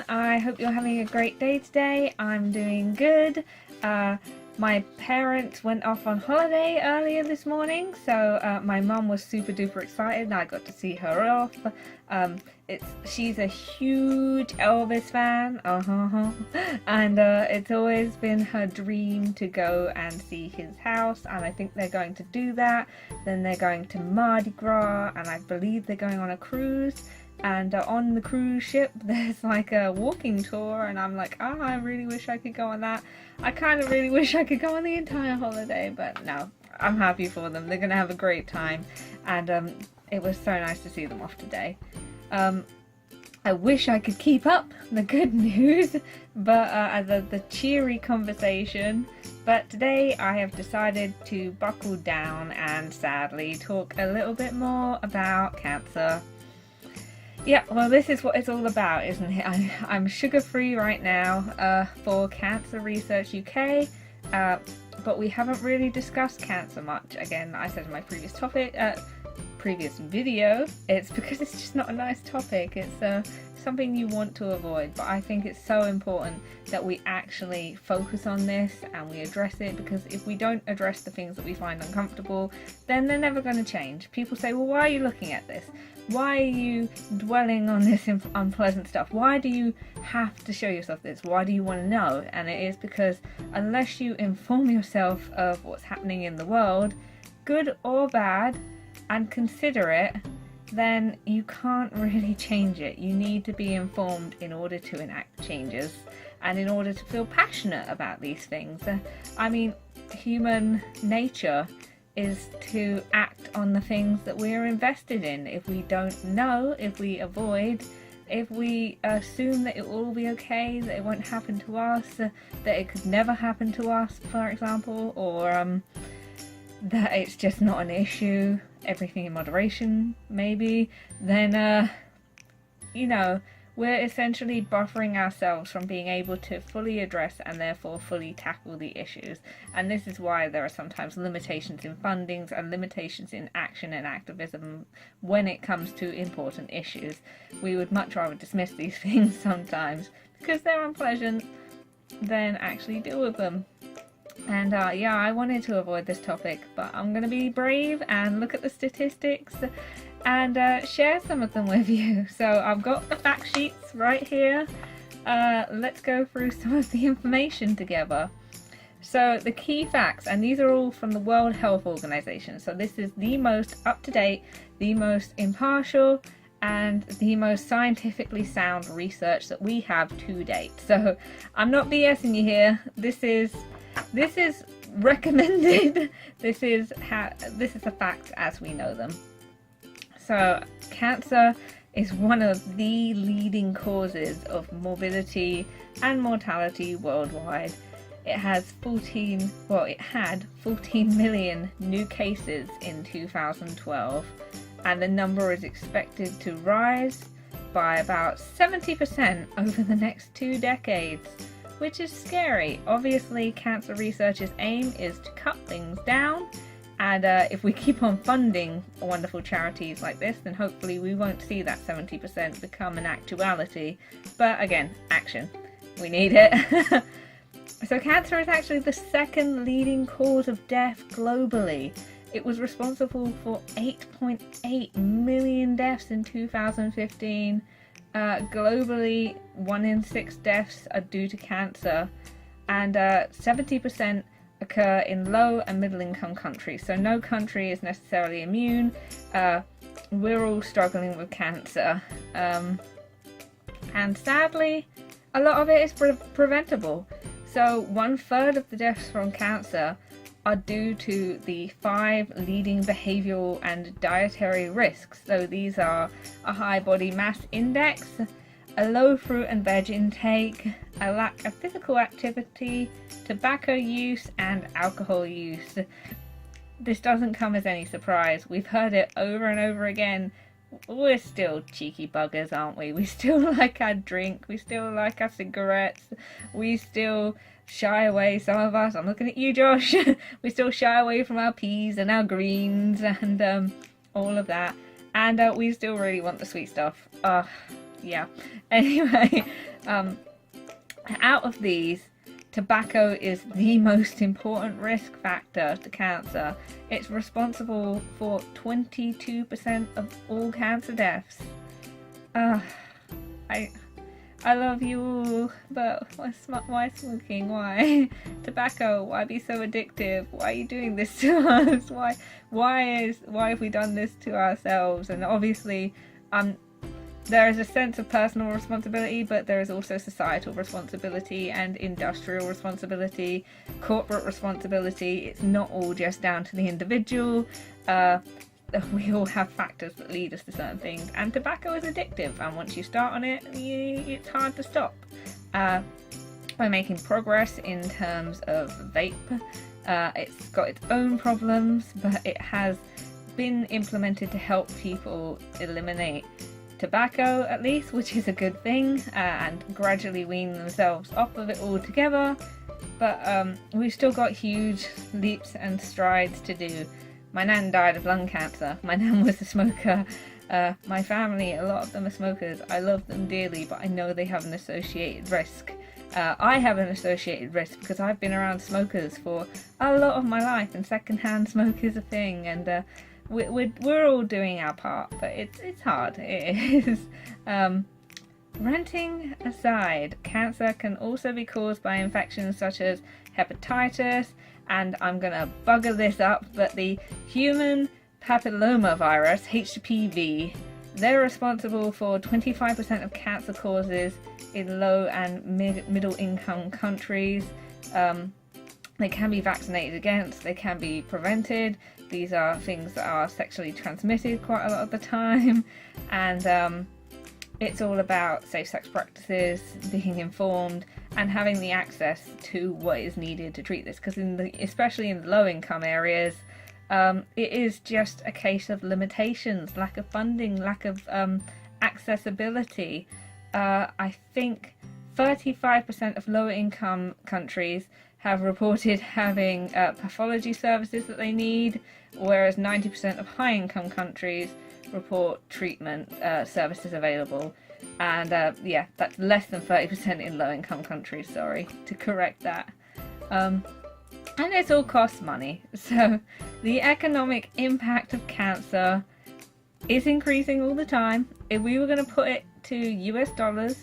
everyone, I hope you're having a great day today. I'm doing good. My parents went off on holiday earlier this morning, so my mum was super duper excited and I got to see her off. She's a huge Elvis fan, and it's always been her dream to go and see his house, and I think they're going to do that. Then they're going to Mardi Gras, and I believe they're going on a cruise. And on the cruise ship there's like a walking tour, and I'm like, oh, I really wish I could go on that. I kind of really wish I could go on the entire holiday, but no, I'm happy for them. They're gonna have a great time, and it was so nice to see them off today. I wish I could keep up the good news, but the cheery conversation. But today I have decided to buckle down and sadly talk a little bit more about cancer. Yeah, well, this is what it's all about, isn't it? I'm sugar-free right now for Cancer Research UK, but we haven't really discussed cancer much. Again, I said in my previous video, it's because it's just not a nice topic. It's something you want to avoid, but I think it's so important that we actually focus on this and we address it, because if we don't address the things that we find uncomfortable, then they're never going to change. People say, well, why are you looking at this? Why are you dwelling on this unpleasant stuff? Why do you have to show yourself this? Why do you want to know? And it is because unless you inform yourself of what's happening in the world, good or bad, and consider it, then you can't really change it. You need to be informed in order to enact changes and in order to feel passionate about these things. I mean, human nature is to act on the things that we are invested in. If we don't know, if we avoid, if we assume that it will all be okay, that it won't happen to us, that it could never happen to us, for example, or that it's just not an issue, everything in moderation, maybe, then, you know, we're essentially buffering ourselves from being able to fully address and therefore fully tackle the issues. And this is why there are sometimes limitations in fundings and limitations in action and activism when it comes to important issues. We would much rather dismiss these things sometimes because they're unpleasant than actually deal with them. And yeah, I wanted to avoid this topic, but I'm going to be brave and look at the statistics and share some of them with you. So I've got the fact sheets right here. Let's go through some of the information together. So the key facts, and these are all from the World Health Organization. So this is the most up-to-date, the most impartial, and the most scientifically sound research that we have to date. So I'm not BSing you here. This is recommended. This is the facts as we know them. So had is one of the leading causes of morbidity and mortality worldwide. It had 14 million new cases in 2012, and the number is expected to rise by about 70% over the next 2 decades, which is scary. Obviously, Cancer Research's aim is to cut things down, and if we keep on funding wonderful charities like this, then hopefully we won't see that 70% become an actuality. But again, action. We need it. So cancer is actually the second leading cause of death globally. It was responsible for 8.8 million deaths in 2015. Globally, 1 in 6 deaths are due to cancer, and 70% occur in low and middle income countries. So no country is necessarily immune. We're all struggling with cancer. And sadly, a lot of it is preventable. So 1/3 of the deaths from cancer are due to the 5 leading behavioural and dietary risks. So these are a high body mass index, a low fruit and veg intake, a lack of physical activity, tobacco use, and alcohol use. This doesn't come as any surprise. We've heard it over and over again. We're still cheeky buggers, aren't we? We still like our drink, we still like our cigarettes, we still shy away, some of us, I'm looking at you, Josh, we still shy away from our peas and our greens and all of that, and we still really want the sweet stuff. yeah. Anyway, out of these, tobacco is the most important risk factor to cancer. It's responsible for 22% of all cancer deaths. I love you all, but why smoking? Why? Tobacco, why be so addictive? Why are you doing this to us? Why have we done this to ourselves? And obviously, there is a sense of personal responsibility, but there is also societal responsibility and industrial responsibility, corporate responsibility. It's not all just down to the individual. We all have factors that lead us to certain things, and tobacco is addictive, and once you start on it, it's hard to stop. We're making progress in terms of vape. It's got its own problems, but it has been implemented to help people eliminate tobacco, at least, which is a good thing, and gradually wean themselves off of it altogether. But we've still got huge leaps and strides to do. My nan died of lung cancer. My nan was a smoker. My family, a lot of them are smokers. I love them dearly, but I know they have an associated risk. I have an associated risk because I've been around smokers for a lot of my life, and secondhand smoke is a thing, and we're all doing our part, but it's hard. It is. Ranting aside, cancer can also be caused by infections such as hepatitis, and I'm gonna bugger this up, but the human papillomavirus, HPV, they're responsible for 25% of cancer causes in low and middle income countries. They can be vaccinated against, they can be prevented. These are things that are sexually transmitted quite a lot of the time, and it's all about safe sex practices, being informed, and having the access to what is needed to treat this, because especially in the low income areas, it is just a case of limitations, lack of funding, lack of accessibility. I think 35% of lower income countries have reported having pathology services that they need, whereas 90% of high income countries report treatment services available. And yeah, that's less than 30% in low income countries, sorry to correct that. And it all costs money. So the economic impact of cancer is increasing all the time. If we were going to put it to US dollars,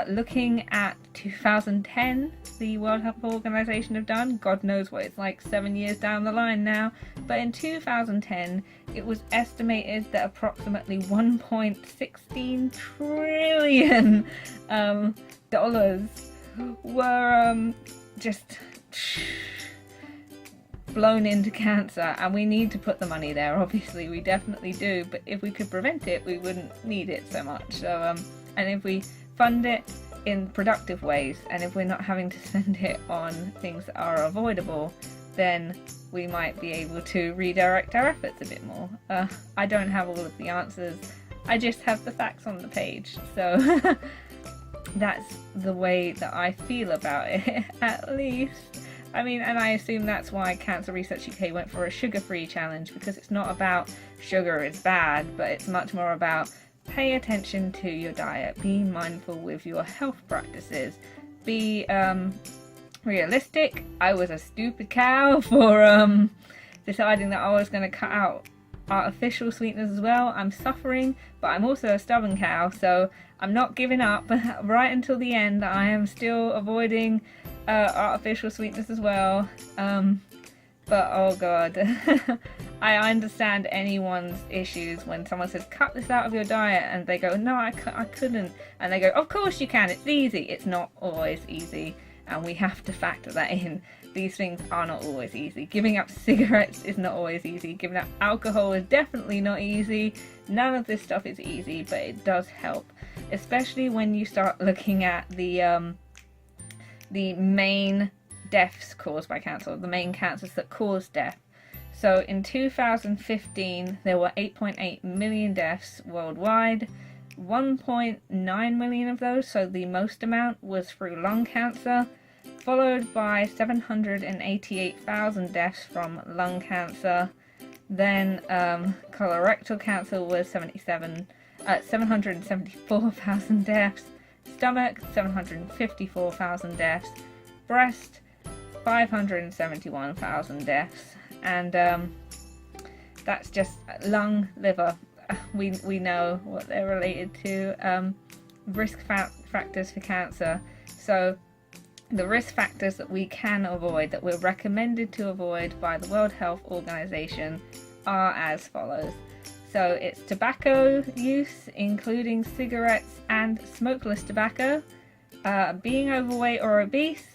looking at 2010, the World Health Organization have done, God knows what it's like 7 years down the line now, but in 2010 it was estimated that approximately 1.16 trillion dollars were just blown into cancer, and we need to put the money there. Obviously we definitely do, but if we could prevent it, we wouldn't need it so much. So and if we fund it in productive ways, and if we're not having to spend it on things that are avoidable, then we might be able to redirect our efforts a bit more. I don't have all of the answers, I just have the facts on the page, so that's the way that I feel about it, at least. I mean, and I assume that's why Cancer Research UK went for a sugar-free challenge, because it's not about sugar is bad, but it's much more about pay attention to your diet, be mindful with your health practices, be realistic. I was a stupid cow for deciding that I was going to cut out artificial sweeteners as well. I'm suffering, but I'm also a stubborn cow, so I'm not giving up. Right until the end, I am still avoiding artificial sweeteners as well. But oh god, I understand anyone's issues when someone says cut this out of your diet, and they go no, I couldn't, and they go of course you can, it's easy. It's not always easy, and we have to factor that in. These things are not always easy. Giving up cigarettes is not always easy. Giving up alcohol is definitely not easy. None of this stuff is easy, but it does help, especially when you start looking at the main deaths caused by cancer, the main cancers that cause death. So in 2015 there were 8.8 million deaths worldwide. 1.9 million of those, so the most amount, was through lung cancer, followed by 788,000 deaths from lung cancer. Then colorectal cancer was 77 774,000 deaths. Stomach, 754,000 deaths. Breast, 571,000 deaths. And that's just lung, liver. We know what they're related to. Risk factors for cancer. So the risk factors that we can avoid, that we're recommended to avoid by the World Health Organization, are as follows. So it's tobacco use, including cigarettes and smokeless tobacco, being overweight or obese,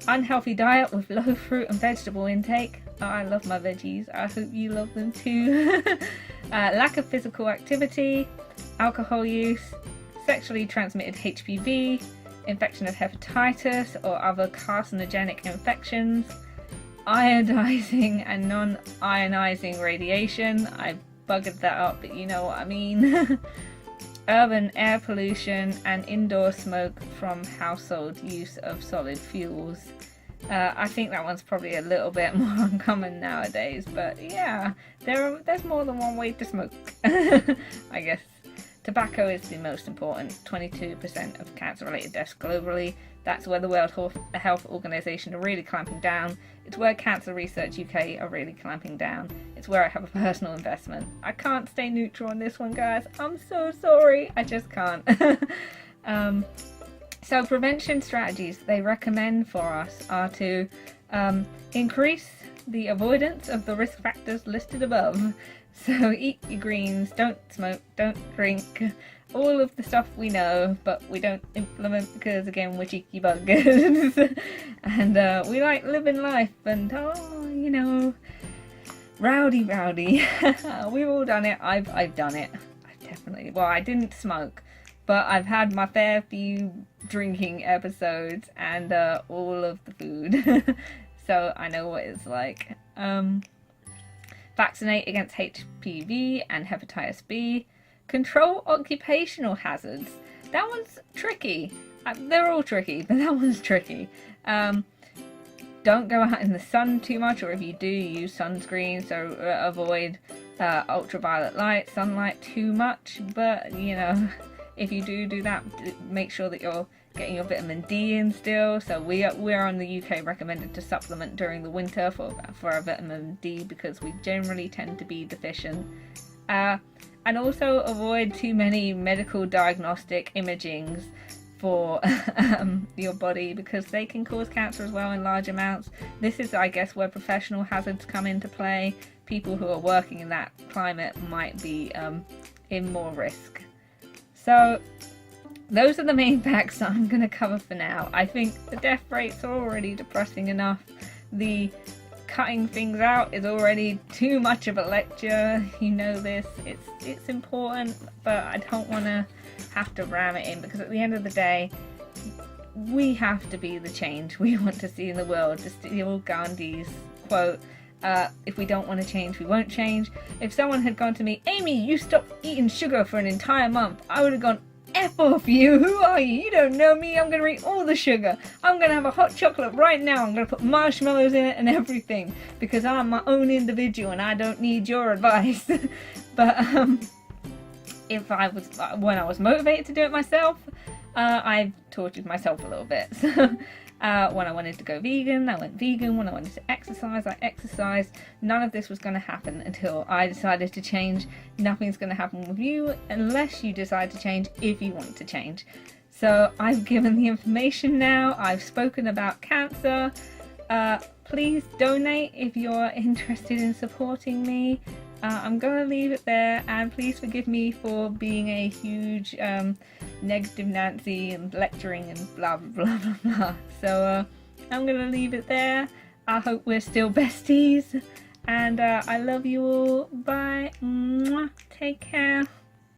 unhealthy diet with low fruit and vegetable intake. Oh, I love my veggies. I hope you love them too. Lack of physical activity, alcohol use, sexually transmitted HPV, infection of hepatitis or other carcinogenic infections, ionizing and non-ionizing radiation. I buggered that up, but you know what I mean. Urban air pollution and indoor smoke from household use of solid fuels. I think that one's probably a little bit more uncommon nowadays, but yeah, there's more than one way to smoke. I guess. Tobacco is the most important, 22% of cancer-related deaths globally. That's where the World Health Organization are really clamping down. It's where Cancer Research UK are really clamping down. It's where I have a personal investment. I can't stay neutral on this one, guys. I'm so sorry. I just can't. So prevention strategies they recommend for us are to increase the avoidance of the risk factors listed above. So eat your greens, don't smoke, don't drink, all of the stuff we know, but we don't implement because, again, we're cheeky buggers. And we like living life and, you know, rowdy. We've all done it. I've done it. I've definitely, well, I didn't smoke, but I've had my fair few drinking episodes and all of the food. So I know what it's like. Vaccinate against HPV and hepatitis B. Control occupational hazards. That one's tricky. They're all tricky, but that one's tricky. Don't go out in the sun too much, or if you do, use sunscreen, so avoid ultraviolet light, sunlight too much. But, you know, if you do that, make sure that you're getting your vitamin D in still. So we're on the UK recommended to supplement during the winter for our vitamin D because we generally tend to be deficient. And also avoid too many medical diagnostic imagings for your body because they can cause cancer as well in large amounts. This is, I guess, where professional hazards come into play. People who are working in that climate might be in more risk. So those are the main facts that I'm going to cover for now. I think the death rates are already depressing enough. The cutting things out is already too much of a lecture. You know this. It's important, but I don't want to have to ram it in because at the end of the day, we have to be the change we want to see in the world. To steal Gandhi's quote, if we don't want to change, we won't change. If someone had gone to me, Amy, you stopped eating sugar for an entire month, I would have gone, F off you, who are you? You don't know me, I'm going to eat all the sugar. I'm going to have a hot chocolate right now, I'm going to put marshmallows in it and everything, because I'm my own individual and I don't need your advice. But if I was, when I was motivated to do it myself, I tortured myself a little bit. So when I wanted to go vegan, I went vegan. When I wanted to exercise, I exercised. None of this was going to happen until I decided to change. Nothing's going to happen with you unless you decide to change, if you want to change. So I've given the information now. I've spoken about cancer. Please donate if you're interested in supporting me. I'm going to leave it there, and please forgive me for being a huge negative Nancy and lecturing and blah blah blah blah blah. So I'm going to leave it there. I hope we're still besties, and I love you all. Bye. Mwah. Take care.